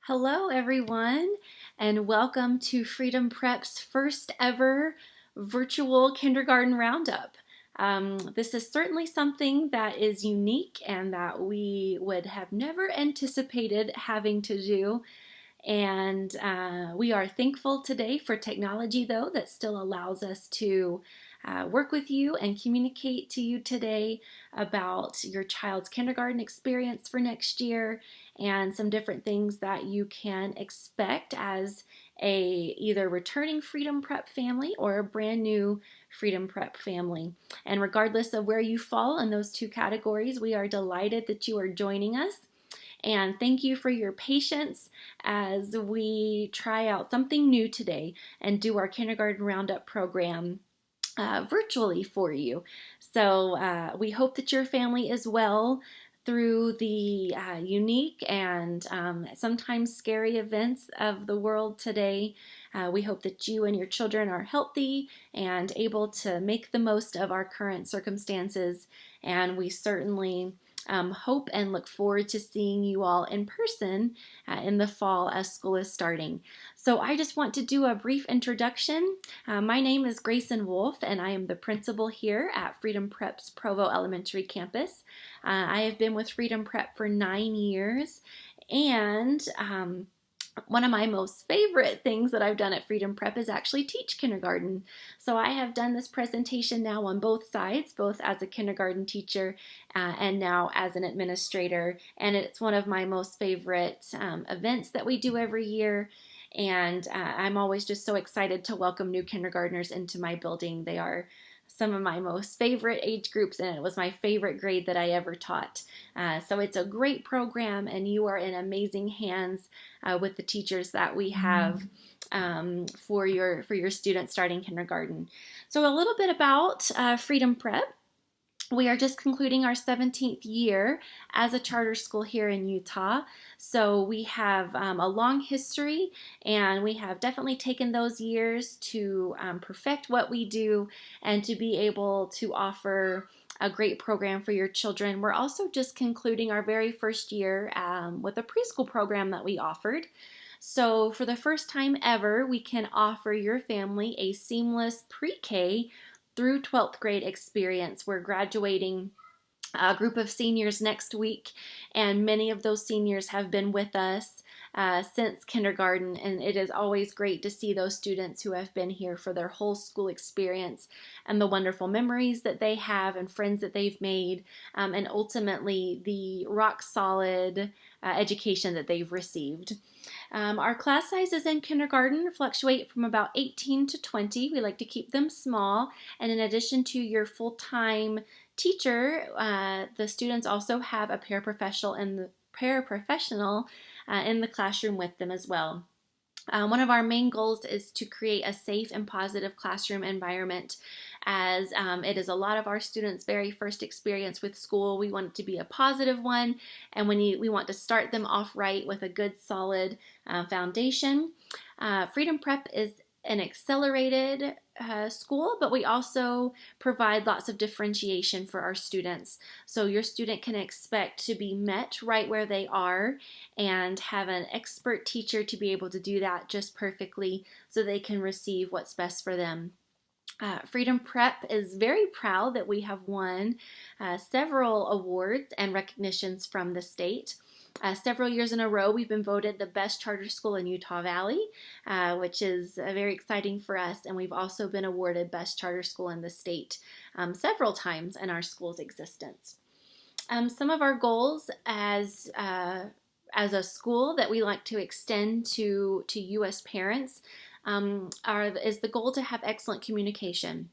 Hello, everyone, and welcome to Freedom Prep's first ever virtual kindergarten roundup. This is certainly something that is unique and that we would have never anticipated having to do. And we are thankful today for technology, though, that still allows us to work with you and communicate to you today about your child's kindergarten experience for next year and some different things that you can expect as a either returning Freedom Prep family or a brand new Freedom Prep family. And regardless of where you fall in those two categories, we are delighted that you are joining us. And thank you for your patience as we try out something new today and do our kindergarten roundup program virtually for you. So we hope that your family is well through the unique and sometimes scary events of the world today. We hope that you and your children are healthy and able to make the most of our current circumstances. And we certainly hope and look forward to seeing you all in person in the fall as school is starting. So I just want to do a brief introduction. My name is Grayson Wolf, and I am the principal here at Freedom Prep's Provo Elementary campus. I have been with Freedom Prep for 9 years, and one of my most favorite things that I've done at Freedom Prep is actually teach kindergarten. So I have done this presentation now on both sides, both as a kindergarten teacher and now as an administrator. And it's one of my most favorite events that we do every year. And I'm always just so excited to welcome new kindergartners into my building. They are some of my most favorite age groups, and it was my favorite grade that I ever taught. So it's a great program, and you are in amazing hands with the teachers that we have for your students starting kindergarten. So a little bit about Freedom Prep. We are just concluding our 17th year as a charter school here in Utah. So we have a long history, and we have definitely taken those years to perfect what we do and to be able to offer a great program for your children. We're also just concluding our very first year with a preschool program that we offered. So for the first time ever, we can offer your family a seamless pre-K through 12th grade experience. We're graduating a group of seniors next week, and many of those seniors have been with us since kindergarten, and it is always great to see those students who have been here for their whole school experience and the wonderful memories that they have and friends that they've made, and ultimately the rock solid education that they've received. Our class sizes in kindergarten fluctuate from about 18 to 20. We like to keep them small, and in addition to your full-time teacher, the students also have a paraprofessional in the classroom with them as well. One of our main goals is to create a safe and positive classroom environment, as it is a lot of our students' very first experience with school. We want it to be a positive one, and we want to start them off right with a good solid foundation. Freedom Prep is an accelerated school, but we also provide lots of differentiation for our students. So your student can expect to be met right where they are and have an expert teacher to be able to do that just perfectly so they can receive what's best for them. Freedom Prep is very proud that we have won several awards and recognitions from the state. Several years in a row, we've been voted the best charter school in Utah Valley, which is very exciting for us. And we've also been awarded best charter school in the state several times in our school's existence. Some of our goals as a school that we like to extend to you as parents is the goal to have excellent communication.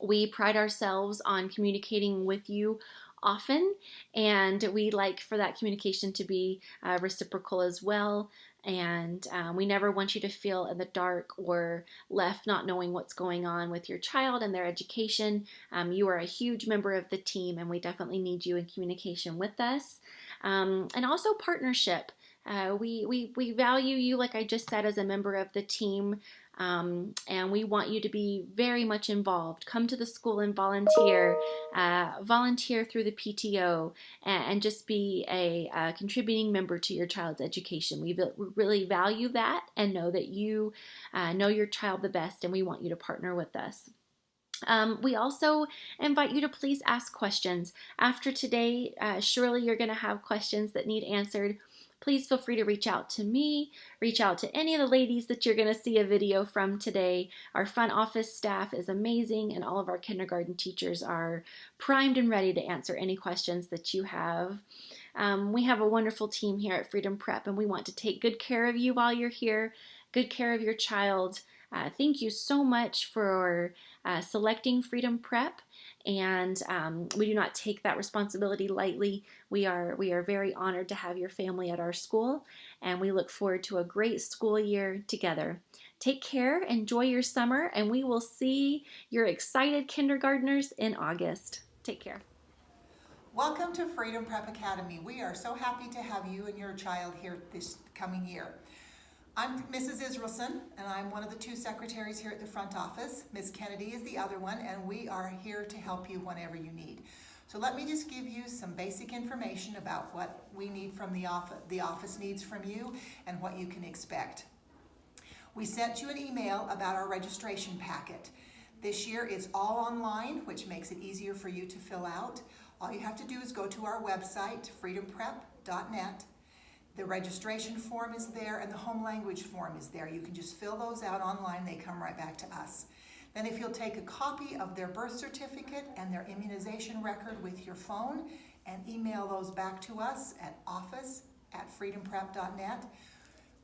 We pride ourselves on communicating with you often, and we like for that communication to be reciprocal as well. And we never want you to feel in the dark or left not knowing what's going on with your child and their education. You are a huge member of the team, and we definitely need you in communication with us. And also partnership. We value you, like I just said, as a member of the team. And we want you to be very much involved. Come to the school and volunteer. Volunteer through the PTO, and just be a contributing member to your child's education. We really value that and know that you know your child the best, and we want you to partner with us. We also invite you to please ask questions. After today, surely you're going to have questions that need answered. Please feel free to reach out to me, reach out to any of the ladies that you're going to see a video from today. Our front office staff is amazing, and all of our kindergarten teachers are primed and ready to answer any questions that you have. We have a wonderful team here at Freedom Prep, and we want to take good care of you while you're here, good care of your child. Thank you so much for selecting Freedom Prep, and we do not take that responsibility lightly. We are very honored to have your family at our school, and we look forward to a great school year together. Take care, enjoy your summer, and we will see your excited kindergartners in August. Take care. Welcome to Freedom Prep Academy. We are so happy to have you and your child here this coming year. I'm Mrs. Israelson, and I'm one of the two secretaries here at the front office. Ms. Kennedy is the other one, and we are here to help you whenever you need. So let me just give you some basic information about what we need from the office needs from you, and what you can expect. We sent you an email about our registration packet. This year it's all online, which makes it easier for you to fill out. All you have to do is go to our website, freedomprep.net. The registration form is there, and the home language form is there. You can just fill those out online. They come right back to us. Then if you'll take a copy of their birth certificate and their immunization record with your phone and email those back to us at office@freedomprep.net,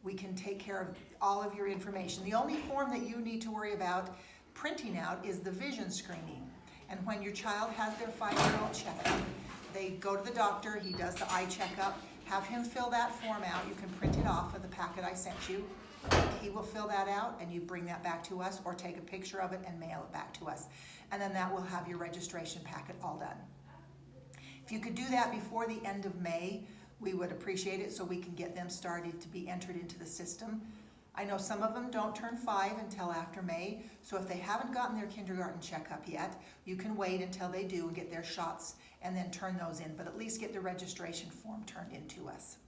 we can take care of all of your information. The only form that you need to worry about printing out is the vision screening. And when your child has their 5-year-old checkup, they go to the doctor, he does the eye checkup. Have him fill that form out. You can print it off of the packet I sent you. He will fill that out, and you bring that back to us, or take a picture of it and mail it back to us. And then that will have your registration packet all done. If you could do that before the end of May, we would appreciate it, so we can get them started to be entered into the system. I know some of them don't turn 5 until after May, so if they haven't gotten their kindergarten checkup yet, you can wait until they do and get their shots and then turn those in, but at least get the registration form turned in to us.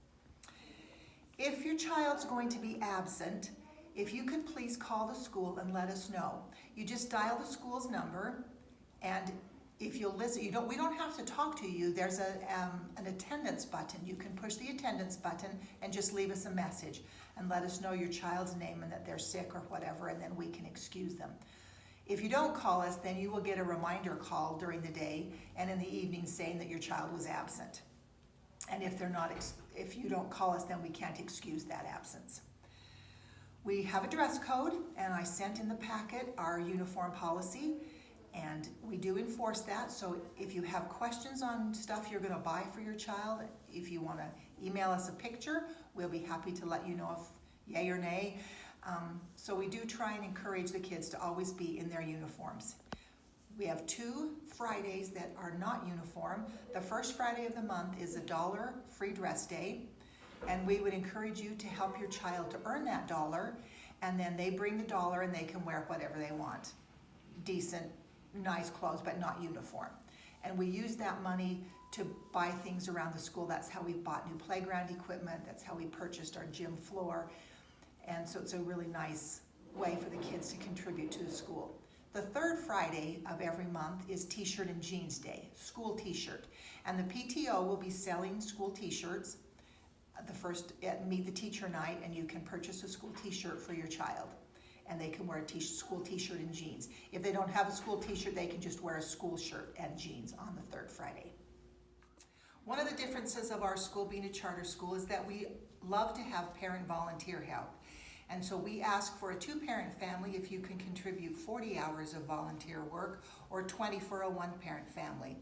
If your child's going to be absent, if you can please call the school and let us know. You just dial the school's number, and if you'll listen, we don't have to talk to you. There's an attendance button. You can push the attendance button and just leave us a message and let us know your child's name and that they're sick or whatever, and then we can excuse them. If you don't call us, then you will get a reminder call during the day and in the evening saying that your child was absent. And if you don't call us, then we can't excuse that absence. We have a dress code, and I sent in the packet our uniform policy, and we do enforce that. So if you have questions on stuff you're going to buy for your child, if you want to email us a picture, we'll be happy to let you know if yay or nay. So we do try and encourage the kids to always be in their uniforms. We have 2 Fridays that are not uniform. The first Friday of the month is $1 free dress day, and we would encourage you to help your child to earn that $1, and then they bring the $1 and they can wear whatever they want. Decent, nice clothes, but not uniform. And we use that money to buy things around the school. That's how we bought new playground equipment. That's how we purchased our gym floor. And so it's a really nice way for the kids to contribute to the school. The 3rd Friday of every month is T-shirt and jeans day, school T-shirt. And the PTO will be selling school T-shirts the first at Meet the Teacher night, and you can purchase a school T-shirt for your child. And they can wear a school T-shirt and jeans. If they don't have a school T-shirt, they can just wear a school shirt and jeans on the 3rd Friday. One of the differences of our school being a charter school is that we love to have parent volunteer help. And so we ask for a 2-parent family if you can contribute 40 hours of volunteer work, or 20 for a 1-parent family.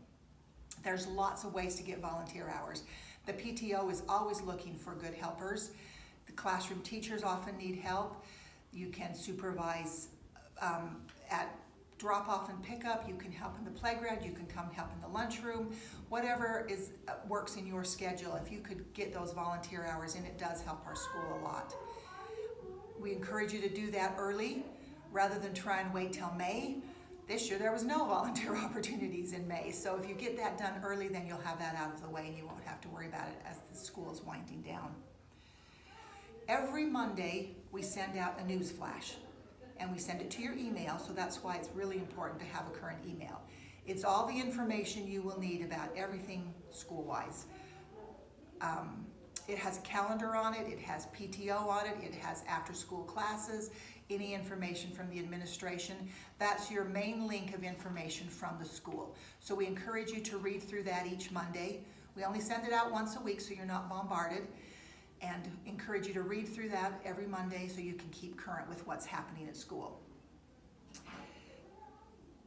There's lots of ways to get volunteer hours. The PTO is always looking for good helpers. The classroom teachers often need help. You can supervise at drop-off and pickup. You can help in the playground. You can come help in the lunchroom. Whatever works in your schedule. If you could get those volunteer hours in, it does help our school a lot. We encourage you to do that early rather than try and wait till May. This year there was no volunteer opportunities in May, so if you get that done early, then you'll have that out of the way and you won't have to worry about it as the school is winding down. Every Monday we send out a news flash and we send it to your email, so that's why it's really important to have a current email. It's all the information you will need about everything school-wise. It has a calendar on it, it has PTO on it, it has after-school classes, any information from the administration. That's your main link of information from the school. So we encourage you to read through that each Monday. We only send it out once a week so you're not bombarded, and encourage you to read through that every Monday so you can keep current with what's happening at school.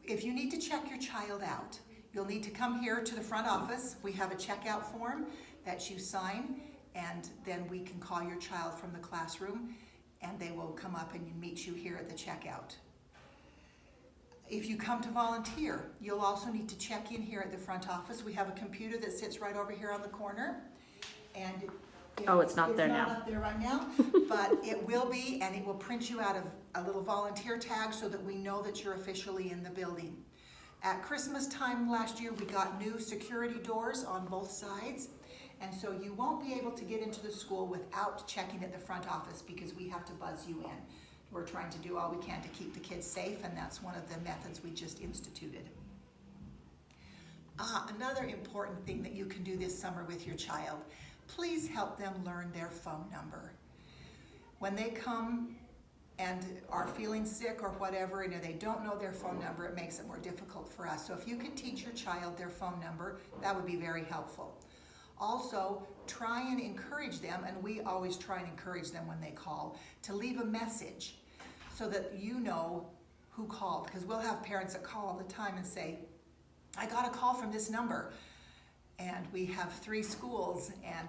If you need to check your child out, you'll need to come here to the front office. We have a checkout form that you sign, and then we can call your child from the classroom and they will come up and meet you here at the checkout. If you come to volunteer, you'll also need to check in here at the front office. We have a computer that sits right over here on the corner, and it's not there now. It's not up there right now, but it will be, and it will print you out of a little volunteer tag so that we know that you're officially in the building. At Christmas time last year, we got new security doors on both sides, and so you won't be able to get into the school without checking at the front office because we have to buzz you in. We're trying to do all we can to keep the kids safe, and that's one of the methods we just instituted. Another important thing that you can do this summer with your child, please help them learn their phone number. When they come and are feeling sick or whatever, and they don't know their phone number, it makes it more difficult for us. So if you could teach your child their phone number, that would be very helpful. Also, try and encourage them, and we always try and encourage them when they call, to leave a message so that you know who called. Because we'll have parents that call all the time and say, I got a call from this number, and we have 3 schools and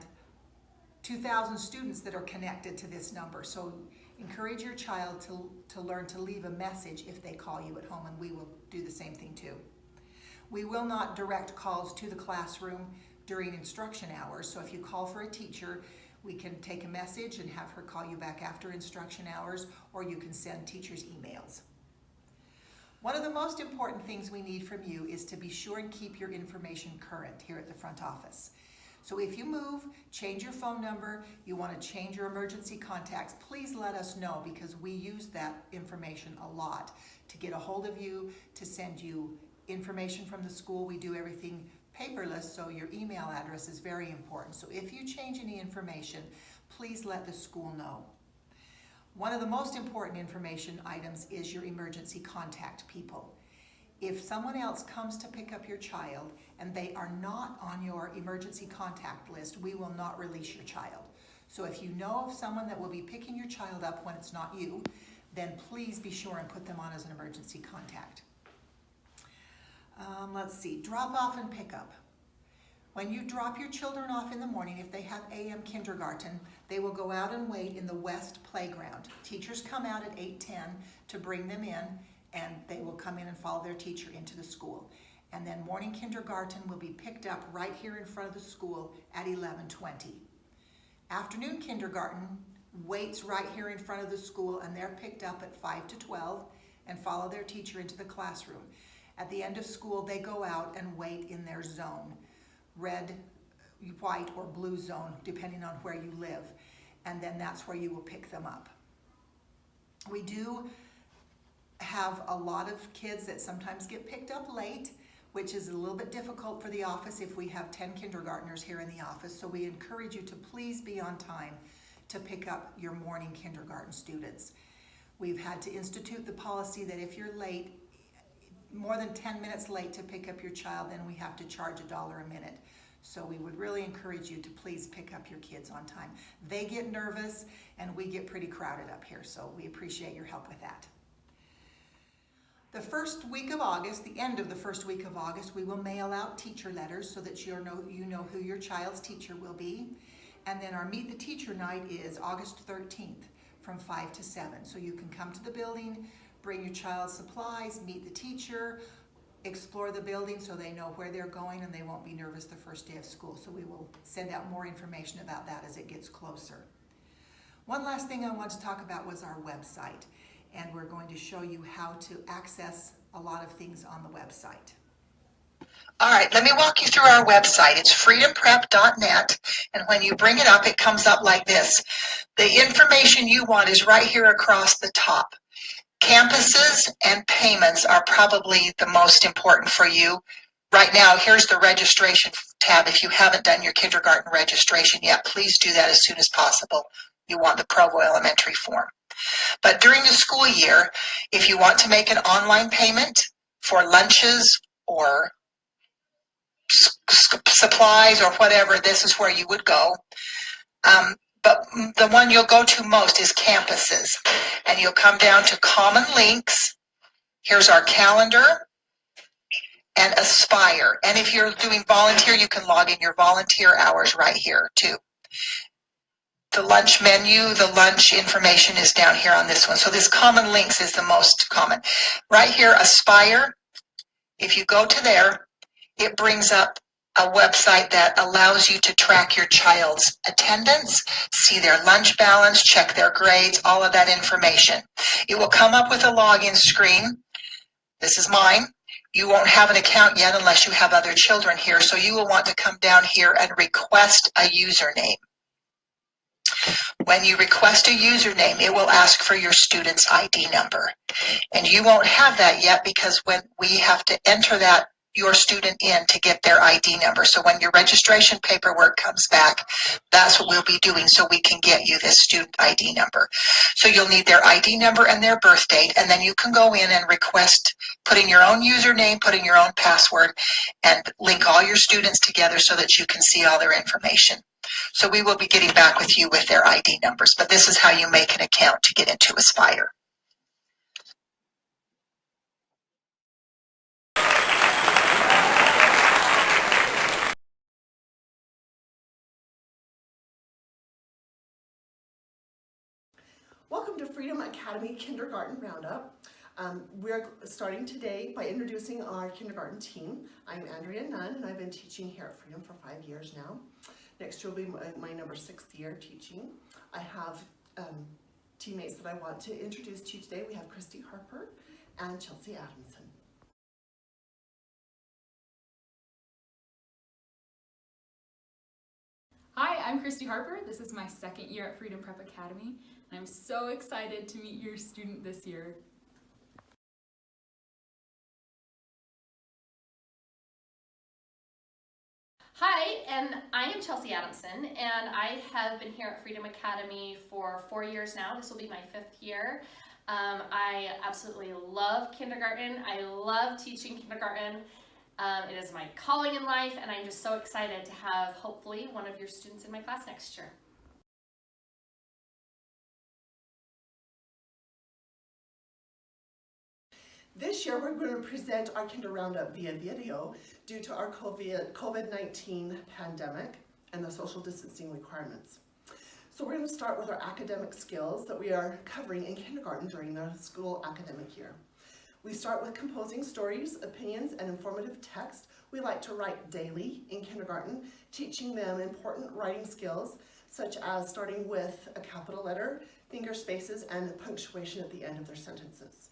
2,000 students that are connected to this number. So encourage your child to learn to leave a message if they call you at home, and we will do the same thing too. We will not direct calls to the classroom during instruction hours, so if you call for a teacher, we can take a message and have her call you back after instruction hours, or you can send teachers emails. One of the most important things we need from you is to be sure and keep your information current here at the front office. So if you move, change your phone number, you want to change your emergency contacts, please let us know, because we use that information a lot to get a hold of you, to send you information from the school. We do everything paperless, so your email address is very important. So if you change any information, please let the school know. One of the most important information items is your emergency contact people. If someone else comes to pick up your child and they are not on your emergency contact list, we will not release your child. So if you know of someone that will be picking your child up when it's not you, then please be sure and put them on as an emergency contact. Let's see, drop off and pick up. When you drop your children off in the morning, if they have AM kindergarten, they will go out and wait in the west playground. Teachers come out at 8:10 to bring them in, and they will come in and follow their teacher into the school. And then morning kindergarten will be picked up right here in front of the school at 11:20. Afternoon kindergarten waits right here in front of the school, and they're picked up at 5 to 12 and follow their teacher into the classroom. At the end of school, they go out and wait in their zone, red, white, or blue zone, depending on where you live. And then that's where you will pick them up. We do have a lot of kids that sometimes get picked up late, which is a little bit difficult for the office if we have 10 kindergartners here in the office. So we encourage you to please be on time to pick up your morning kindergarten students. We've had to institute the policy that if you're late, more than 10 minutes late to pick up your child, then we have to charge $1 a minute. So we would really encourage you to please pick up your kids on time. They get nervous and we get pretty crowded up here, so we appreciate your help with that. The first week of August, the end of the first week of August, we will mail out teacher letters so that you know who your child's teacher will be. And then our Meet the Teacher night is August 13th from 5 to 7. So you can come to the building, bring your child's supplies, meet the teacher, explore the building so they know where they're going and they won't be nervous the first day of school. So we will send out more information about that as it gets closer. One last thing I want to talk about was our website, and we're going to show you how to access a lot of things on the website. All right, let me walk you through our website. It's freedomprep.net, and when you bring it up, it comes up like this. The information you want is right here across the top. Campuses and payments are probably the most important for you. Right now, here's the registration tab. If you haven't done your kindergarten registration yet, please do that as soon as possible. You want the Provo Elementary form. But during the school year, if you want to make an online payment for lunches or supplies or whatever, this is where you would go. But the one you'll go to most is campuses. And you'll come down to common links. Here's our calendar and Aspire. And if you're doing volunteer, you can log in your volunteer hours right here too. The lunch menu, the lunch information is down here on this one. So this common links is the most common. Right here, Aspire, if you go to there, it brings up a website that allows you to track your child's attendance, see their lunch balance, check their grades, all of that information. It will come up with a login screen. This is mine. You won't have an account yet unless you have other children here, so you will want to come down here and request a username. When you request a username, it will ask for your student's ID number. And you won't have that yet because when we have to enter that your student in to get their ID number. So when your registration paperwork comes back, that's what we'll be doing so we can get you this student ID number. So you'll need their ID number and their birth date, and then you can go in and request putting your own username, putting your own password, and link all your students together so that you can see all their information. So we will be getting back with you with their ID numbers, but this is how you make an account to get into Aspire. Welcome to Freedom Academy Kindergarten Roundup. We're starting today by introducing our kindergarten team. I'm Andrea Nunn, and I've been teaching here at Freedom for 5 years now. Next year will be my number 6th year teaching. I have teammates that I want to introduce to you today. We have Christy Harper and Chelsea Adamson. Hi, I'm Christy Harper. This is my 2nd year at Freedom Prep Academy, and I'm so excited to meet your student this year. Hi, and I am Chelsea Adamson, and I have been here at Freedom Academy for 4 years now. This will be my 5th year. I absolutely love kindergarten. I love teaching kindergarten. It is my calling in life, and I'm just so excited to have hopefully one of your students in my class next year. This year we're going to present our Kinder Roundup via video due to our COVID-19 pandemic and the social distancing requirements. So we're going to start with our academic skills that we are covering in kindergarten during the school academic year. We start with composing stories, opinions, and informative text. We like to write daily in kindergarten, teaching them important writing skills, such as starting with a capital letter, finger spaces, and punctuation at the end of their sentences.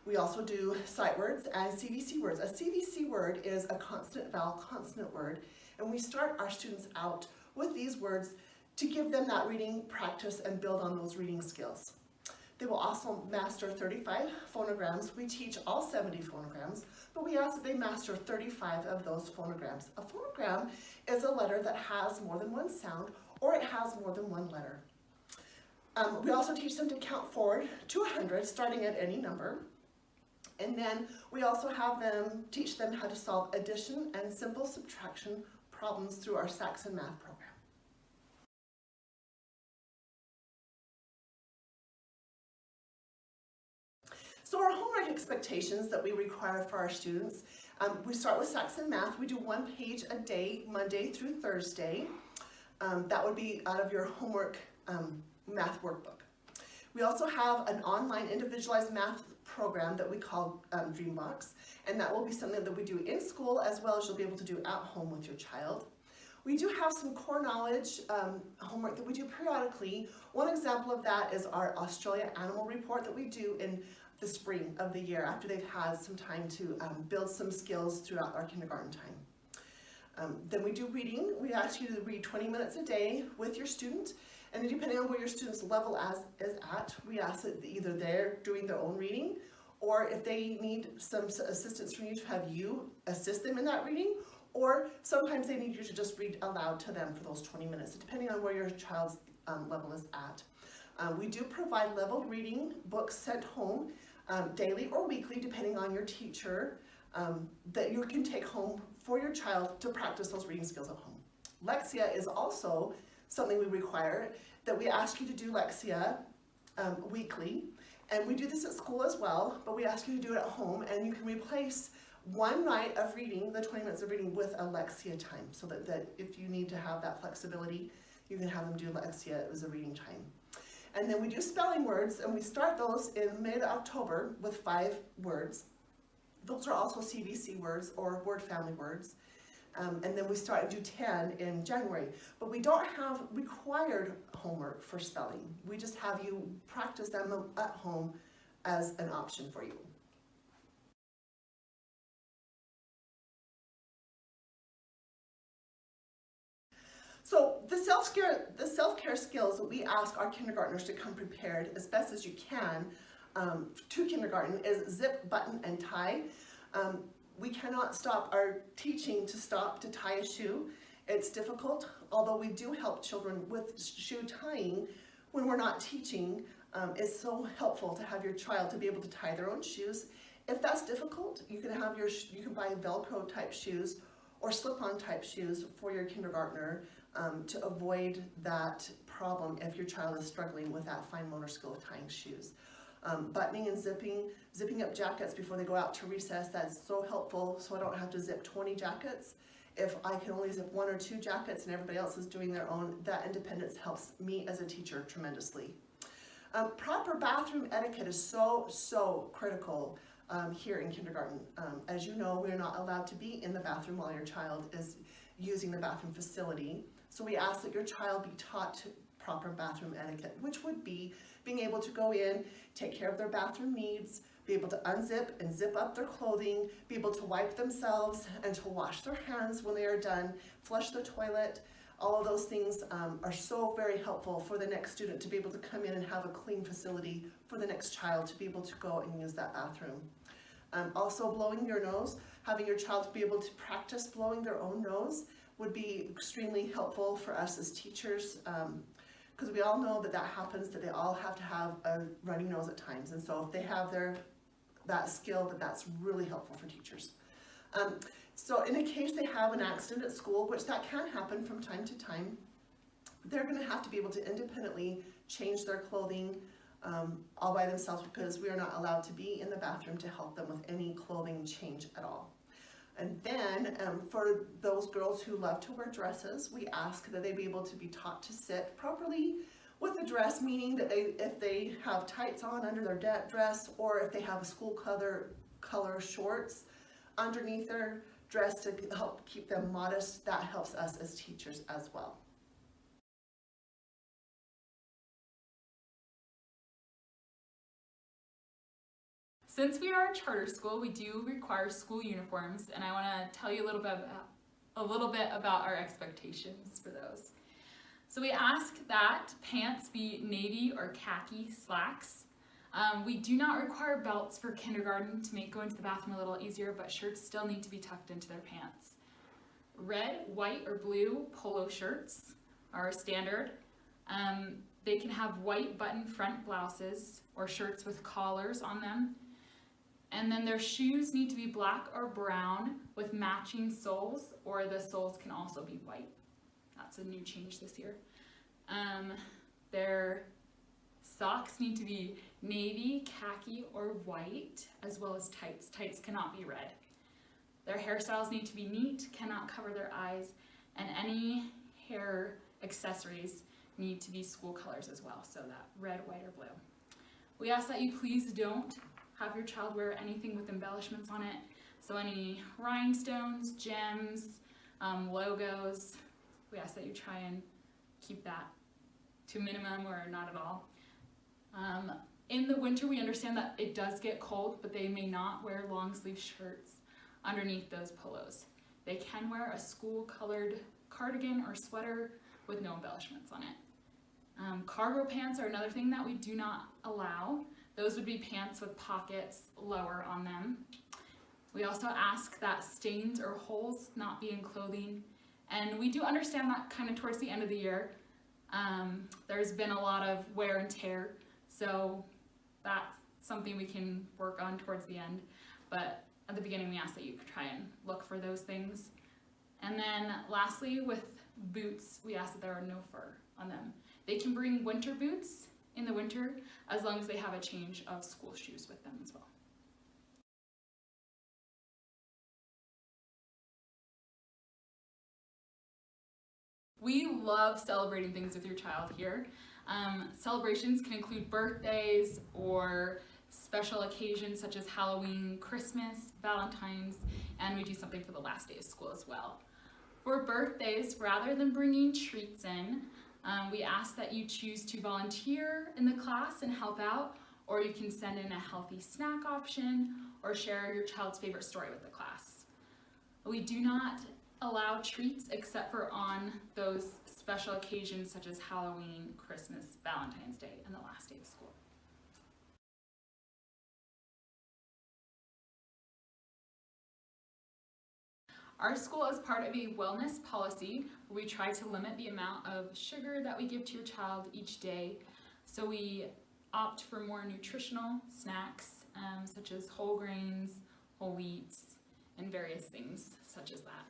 We also do sight words and CVC words. A CVC word is a consonant vowel consonant word, and we start our students out with these words to give them that reading practice and build on those reading skills. They will also master 35 phonograms. We teach all 70 phonograms, but we ask that they master 35 of those phonograms. A phonogram is a letter that has more than one sound, or it has more than one letter. We also teach them to count forward to 100, starting at any number. And then we also teach them how to solve addition and simple subtraction problems through our Saxon math program. So our homework expectations that we require for our students, we start with Saxon math. We do 1 page a day, Monday through Thursday. That would be out of your homework math workbook. We also have an online individualized math program that we call Dreambox, and that will be something that we do in school as well as you'll be able to do at home with your child. We do have some core knowledge homework that we do periodically. One example of that is our Australia Animal Report that we do in the spring of the year after they've had some time to build some skills throughout our kindergarten time. Then we do reading. We ask you to read 20 minutes a day with your student, and then depending on where your student's level is at, we ask that either they're doing their own reading, or if they need some assistance from you, to have you assist them in that reading, or sometimes they need you to just read aloud to them for those 20 minutes, depending on where your child's level is at. We do provide leveled reading books sent home daily or weekly, depending on your teacher, that you can take home for your child to practice those reading skills at home. Lexia is also something we require, that we ask you to do Lexia weekly, and we do this at school as well, but we ask you to do it at home, and you can replace one night of reading, the 20 minutes of reading, with a Lexia time, so that if you need to have that flexibility, you can have them do Lexia as a reading time. And then we do spelling words, and we start those in mid-October with 5 words. Those are also CVC words or word family words. And then we start and do 10 in January. But we don't have required homework for spelling. We just have you practice them at home as an option for you. So the self-care skills that we ask our kindergartners to come prepared as best as you can to kindergarten is zip, button, and tie. We cannot stop our teaching to tie a shoe. It's difficult, although we do help children with shoe tying when we're not teaching. It's so helpful to have your child to be able to tie their own shoes. If that's difficult, you can buy Velcro type shoes or slip-on type shoes for your kindergartner to avoid that problem if your child is struggling with that fine motor skill of tying shoes. Buttoning and zipping up jackets before they go out to recess, that's so helpful, so I don't have to zip 20 jackets. If I can only zip 1 or 2 jackets and everybody else is doing their own, that independence helps me as a teacher tremendously. Proper bathroom etiquette is so critical here in kindergarten. As you know, we're not allowed to be in the bathroom while your child is using the bathroom facility. So we ask that your child be taught proper bathroom etiquette, which would be being able to go in, take care of their bathroom needs, be able to unzip and zip up their clothing, be able to wipe themselves and to wash their hands when they are done, flush the toilet. All of those things are so very helpful for the next student to be able to come in and have a clean facility for the next child to be able to go and use that bathroom. Also blowing your nose, having your child be able to practice blowing their own nose would be extremely helpful for us as teachers, because we all know that happens, that they all have to have a runny nose at times, and so if they have that skill, that's really helpful for teachers. So in a case they have an accident at school, which that can happen from time to time, they're going to have to be able to independently change their clothing all by themselves, because we are not allowed to be in the bathroom to help them with any clothing change at all. And then for those girls who love to wear dresses, we ask that they be able to be taught to sit properly with the dress, meaning that if they have tights on under their dress, or if they have a school color shorts underneath their dress to help keep them modest, that helps us as teachers as well. Since we are a charter school, we do require school uniforms, and I want to tell you a little bit about our expectations for those. So we ask that pants be navy or khaki slacks. We do not require belts for kindergarten to make going to the bathroom a little easier, but shirts still need to be tucked into their pants. Red, white, or blue polo shirts are standard. They can have white button front blouses or shirts with collars on them. And then their shoes need to be black or brown with matching soles, or the soles can also be white. That's a new change this year. Their socks need to be navy, khaki, or white, as well as tights. Tights cannot be red. Their hairstyles need to be neat, cannot cover their eyes, and any hair accessories need to be school colors as well, so that red, white, or blue. We ask that you please don't have your child wear anything with embellishments on it, so any rhinestones, gems, logos, we ask that you try and keep that to a minimum or not at all. In the winter, we understand that it does get cold, but they may not wear long sleeve shirts underneath those polos. They can wear a school colored cardigan or sweater with no embellishments on it. Cargo pants are another thing that we do not allow. Those would be pants with pockets lower on them. We also ask that stains or holes not be in clothing. And we do understand that kind of towards the end of the year, there's been a lot of wear and tear. So that's something we can work on towards the end. But at the beginning, we ask that you try and look for those things. And then lastly, with boots, we ask that there are no fur on them. They can bring winter boots in the winter as long as they have a change of school shoes with them as well. We love celebrating things with your child here. Celebrations can include birthdays or special occasions such as Halloween, Christmas, Valentine's, and we do something for the last day of school as well. For birthdays, rather than bringing treats in, we ask that you choose to volunteer in the class and help out, or you can send in a healthy snack option or share your child's favorite story with the class. We do not allow treats except for on those special occasions such as Halloween, Christmas, Valentine's Day, and the last day of school. Our school is part of a wellness policy where we try to limit the amount of sugar that we give to your child each day. So we opt for more nutritional snacks such as whole grains, whole wheats, and various things such as that.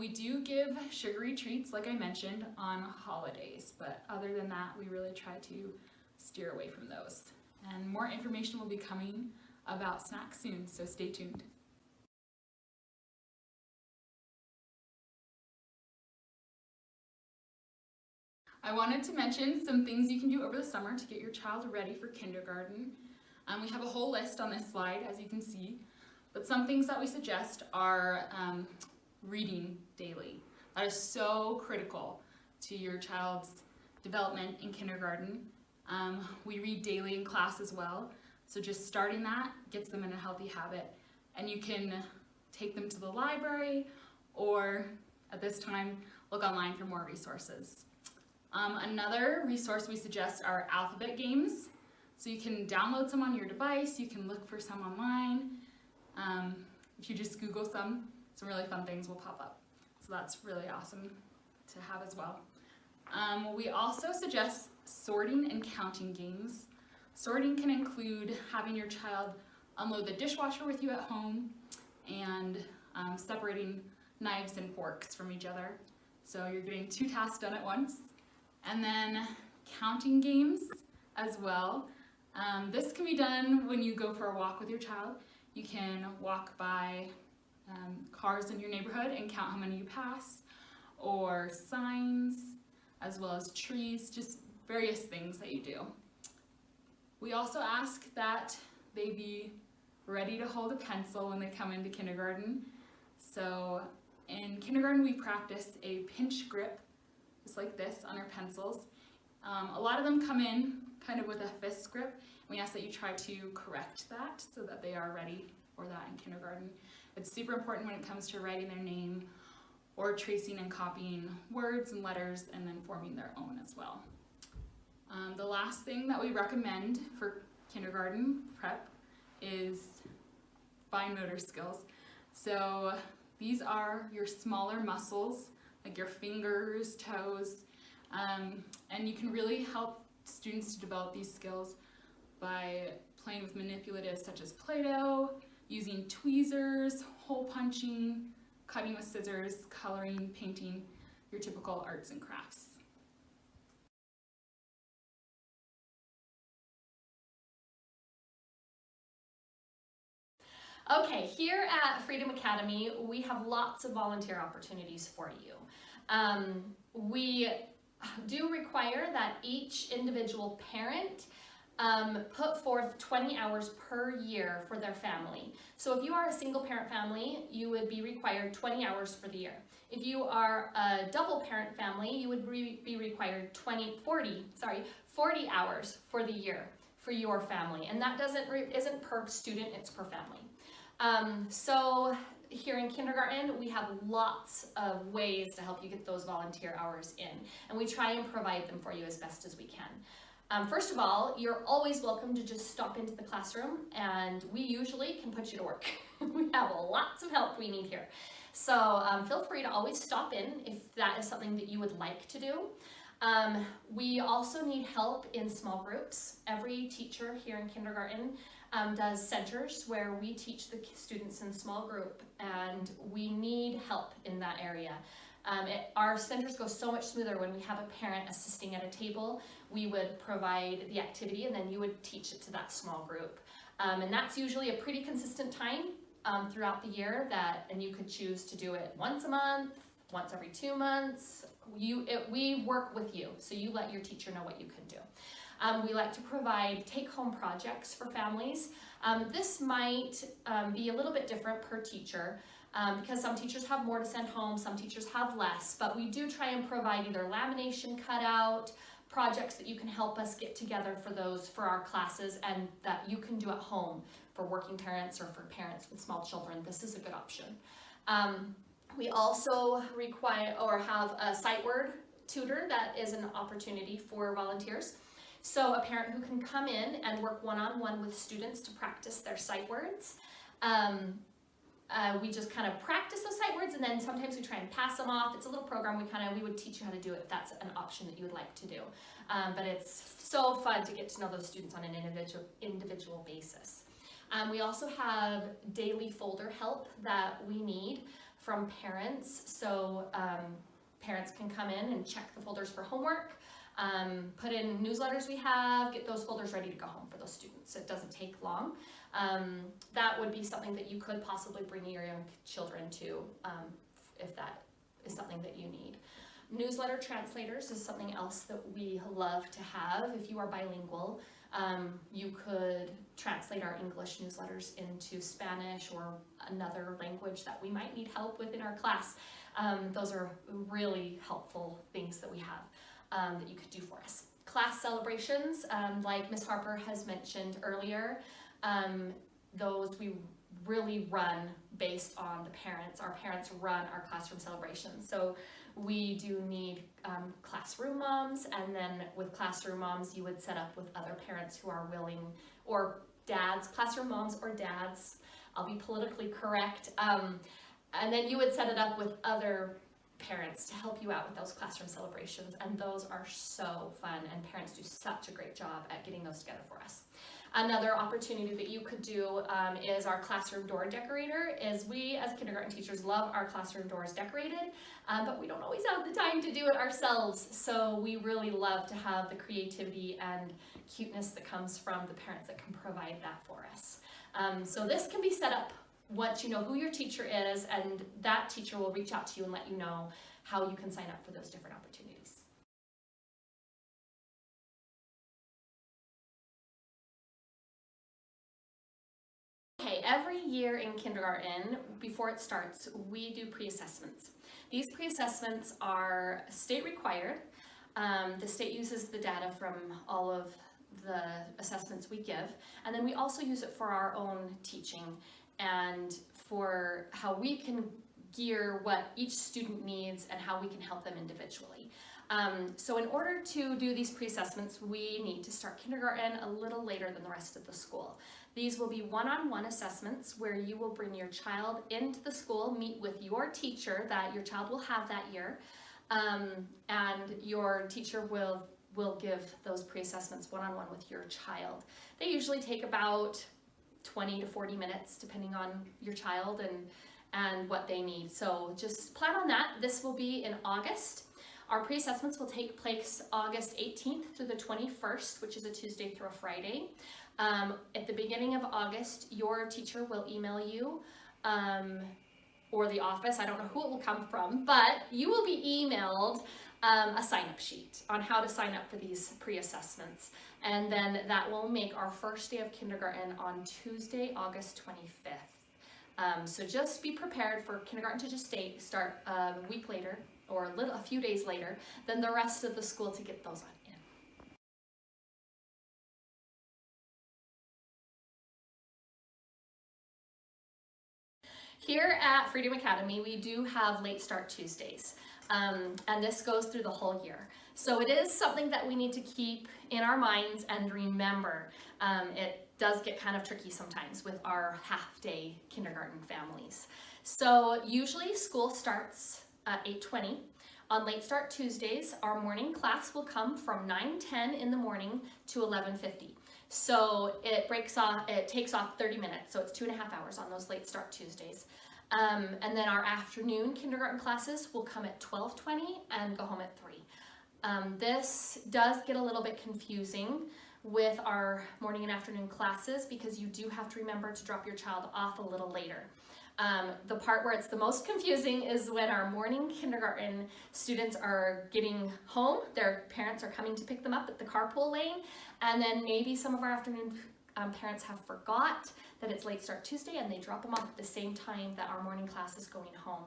We do give sugary treats, like I mentioned, on holidays, but other than that, we really try to steer away from those. And more information will be coming about snacks soon, so stay tuned. I wanted to mention some things you can do over the summer to get your child ready for kindergarten. We have a whole list on this slide, as you can see, but some things that we suggest are reading daily. That is so critical to your child's development in kindergarten. We read daily in class as well, so just starting that gets them in a healthy habit. And you can take them to the library or at this time look online for more resources. Another resource we suggest are alphabet games. So you can download some on your device, you can look for some online. If you just Google some really fun things will pop up. So that's really awesome to have as well. We also suggest sorting and counting games. Sorting can include having your child unload the dishwasher with you at home and separating knives and forks from each other. So you're getting 2 tasks done at once. And then counting games as well. This can be done when you go for a walk with your child. You can walk by cars in your neighborhood and count how many you pass, or signs, as well as trees, just various things that you do. We also ask that they be ready to hold a pencil when they come into kindergarten. So in kindergarten, we practice a pinch grip, just like this on our pencils. A lot of them come in kind of with a fist grip. We ask that you try to correct that so that they are ready for that in kindergarten. It's super important when it comes to writing their name or tracing and copying words and letters and then forming their own as well. The last thing that we recommend for kindergarten prep is fine motor skills. So these are your smaller muscles, like your fingers, toes, and you can really help students to develop these skills by playing with manipulatives such as Play-Doh, using tweezers, hole punching, cutting with scissors, coloring, painting, your typical arts and crafts. Okay, here at Freedom Academy, we have lots of volunteer opportunities for you. We do require that each individual parent put forth 20 hours per year for their family. So if you are a single parent family, you would be required 20 hours for the year. If you are a double parent family, you would be required 40 hours for the year for your family, and that isn't per student, it's per family. So here in kindergarten, we have lots of ways to help you get those volunteer hours in, and we try and provide them for you as best as we can. First of all, you're always welcome to just stop into the classroom, and we usually can put you to work. We have lots of help we need here. So feel free to always stop in if that is something that you would like to do. We also need help in small groups. Every teacher here in kindergarten does centers where we teach the students in small group, and we need help in that area. Our centers go so much smoother when we have a parent assisting at a table. We would provide the activity and then you would teach it to that small group. And that's usually a pretty consistent time throughout the year, and you could choose to do it once a month, once every 2 months. We work with you, so you let your teacher know what you can do. We like to provide take-home projects for families. This might be a little bit different per teacher because some teachers have more to send home, some teachers have less, but we do try and provide either lamination cutout, projects that you can help us get together for our classes and that you can do at home for working parents or for parents with small children. This is a good option. We also have a sight word tutor that is an opportunity for volunteers. So a parent who can come in and work one-on-one with students to practice their sight words. We just kind of practice those sight words, and then sometimes we try and pass them off. It's a little program we would teach you how to do it if that's an option that you would like to do. But it's so fun to get to know those students on an individual basis. We also have daily folder help that we need from parents. So parents can come in and check the folders for homework, put in newsletters we have, get those folders ready to go home for those students. It doesn't take long. That would be something that you could possibly bring your young children to if that is something that you need. Newsletter translators is something else that we love to have. If you are bilingual, you could translate our English newsletters into Spanish or another language that we might need help with in our class. Those are really helpful things that we have that you could do for us. Class celebrations, like Ms. Harper has mentioned earlier, those we really run based on the parents. Our parents run our classroom celebrations. So we do need classroom moms, and then with classroom moms you would set up with other parents who are willing, or dads, classroom moms or dads, I'll be politically correct, and then you would set it up with other parents to help you out with those classroom celebrations, and those are so fun, and parents do such a great job at getting those together for us. Another opportunity that you could do is our classroom door decorator. We as kindergarten teachers love our classroom doors decorated, but we don't always have the time to do it ourselves. So we really love to have the creativity and cuteness that comes from the parents that can provide that for us. So this can be set up once you know who your teacher is, and that teacher will reach out to you and let you know how you can sign up for those different opportunities. Okay, every year in kindergarten, before it starts, we do pre-assessments. These pre-assessments are state required. The state uses the data from all of the assessments we give, and then we also use it for our own teaching and for how we can gear what each student needs and how we can help them individually. So in order to do these pre-assessments, we need to start kindergarten a little later than the rest of the school. These will be one-on-one assessments where you will bring your child into the school, meet with your teacher that your child will have that year, and your teacher will give those pre-assessments one-on-one with your child. They usually take about 20 to 40 minutes depending on your child and what they need. So just plan on that. This will be in August. Our pre-assessments will take place August 18th through the 21st, which is a Tuesday through a Friday. At the beginning of August, your teacher will email you, or the office, I don't know who it will come from, but you will be emailed a sign-up sheet on how to sign up for these pre-assessments. And then that will make our first day of kindergarten on Tuesday, August 25th. So just be prepared for kindergarten to just start a week later or a few days later than the rest of the school to get those on in. Here at Freedom Academy, we do have Late Start Tuesdays, and this goes through the whole year. So it is something that we need to keep in our minds and remember. It does get kind of tricky sometimes with our half-day kindergarten families. So usually school starts at 8:20. On Late Start Tuesdays, our morning class will come from 9:10 in the morning to 11:50. So it takes off 30 minutes, so it's 2.5 hours on those Late Start Tuesdays. And then our afternoon kindergarten classes will come at 12:20 and go home at 3. This does get a little bit confusing with our morning and afternoon classes because you do have to remember to drop your child off a little later. The part where it's the most confusing is when our morning kindergarten students are getting home, their parents are coming to pick them up at the carpool lane, and then maybe some of our afternoon parents have forgot that it's Late Start Tuesday and they drop them off at the same time that our morning class is going home.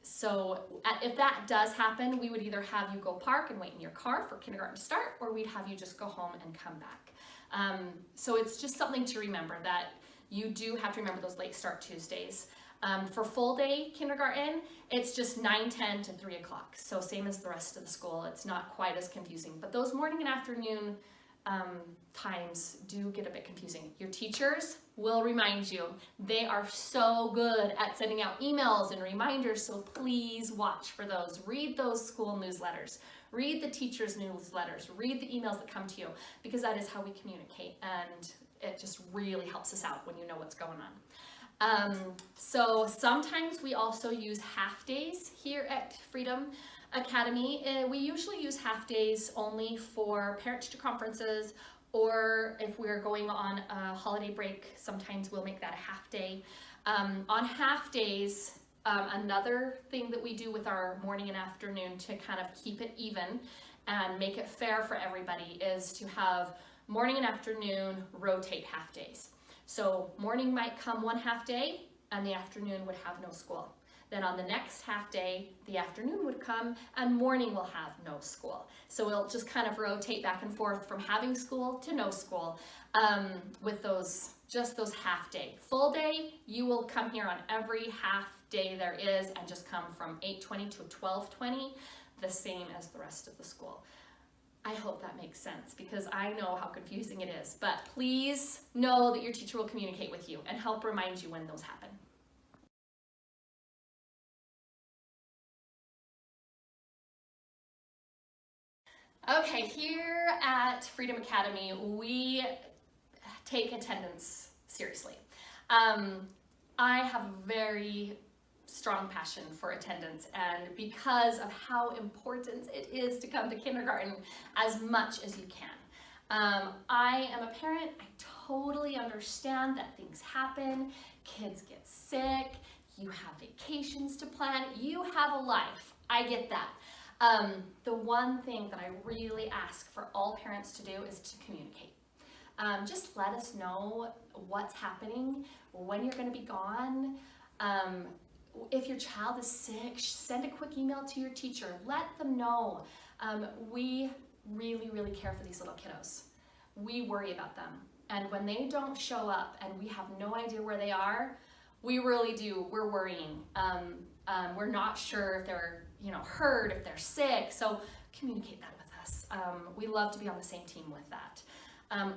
So if that does happen, we would either have you go park and wait in your car for kindergarten to start, or we'd have you just go home and come back. So it's just something to remember that you do have to remember those Late Start Tuesdays. For full day kindergarten, it's just 9:10 to 3 o'clock. So same as the rest of the school. It's not quite as confusing, but those morning and afternoon times do get a bit confusing. Your teachers will remind you. They are so good at sending out emails and reminders, so please watch for those. Read those school newsletters. Read the teachers' newsletters. Read the emails that come to you, because that is how we communicate, and it just really helps us out when you know what's going on. So sometimes we also use half days here at Freedom Academy. We usually use half days only for parent-teacher conferences, or if we're going on a holiday break, sometimes we'll make that a half day. On half days, another thing that we do with our morning and afternoon to kind of keep it even and make it fair for everybody is to have morning and afternoon rotate half days. So morning might come one half day and the afternoon would have no school. Then on the next half day, the afternoon would come and morning will have no school. So we'll just kind of rotate back and forth from having school to no school with those half day. Full day, you will come here on every half day there is and just come from 8:20 to 12:20, the same as the rest of the school. I hope that makes sense because I know how confusing it is, but please know that your teacher will communicate with you and help remind you when those happen. Okay, here at Freedom Academy, we take attendance seriously. I have a very strong passion for attendance, and because of how important it is to come to kindergarten as much as you can. I am a parent. I totally understand that things happen. Kids get sick. You have vacations to plan. You have a life. I get that. The one thing that I really ask for all parents to do is to communicate. Just let us know what's happening, when you're going to be gone. If your child is sick, send a quick email to your teacher. Let them know. We really, really care for these little kiddos. We worry about them. And when they don't show up and we have no idea where they are, we really do. We're worrying. We're not sure if they're hurt, if they're sick. So communicate that with us. We love to be on the same team with that.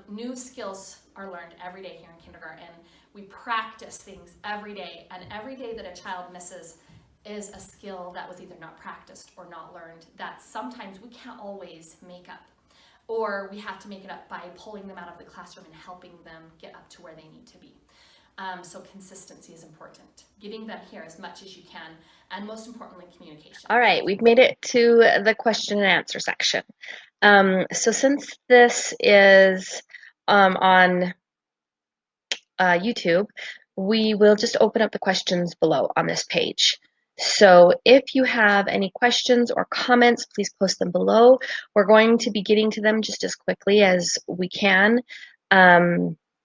New skills are learned every day here in kindergarten. We practice things every day, and every day that a child misses is a skill that was either not practiced or not learned that sometimes we can't always make up, or we have to make it up by pulling them out of the classroom and helping them get up to where they need to be. So consistency is important. Getting them here as much as you can, and most importantly, communication. All right, we've made it to the question and answer section. So since this is on YouTube, we will just open up the questions below on this page. So if you have any questions or comments, please post them below. We're going to be getting to them just as quickly as we can.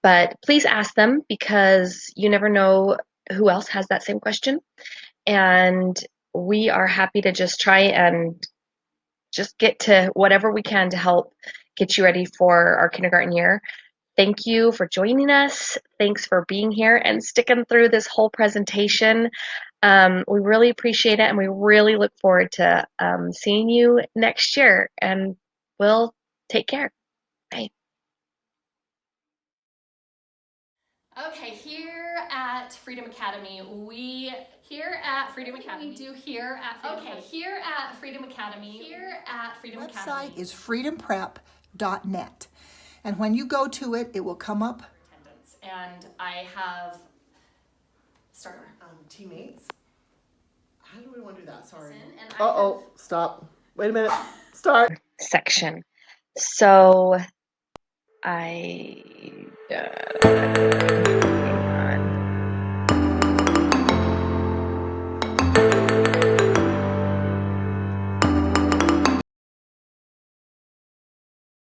But please ask them because you never know who else has that same question. And we are happy to just try and just get to whatever we can to help get you ready for our kindergarten year. Thank you for joining us. Thanks for being here and sticking through this whole presentation. We really appreciate it, and we really look forward to seeing you next year. And we'll take care. Bye. Okay, here at Freedom Academy, we do here at Freedom Academy. Website is freedomprep.net. And when you go to it, it will come up. Attendance, and I have starter. Teammates. How do we want to do that? Sorry. And I Uh-oh, stop. Wait a minute. Start. Section. So I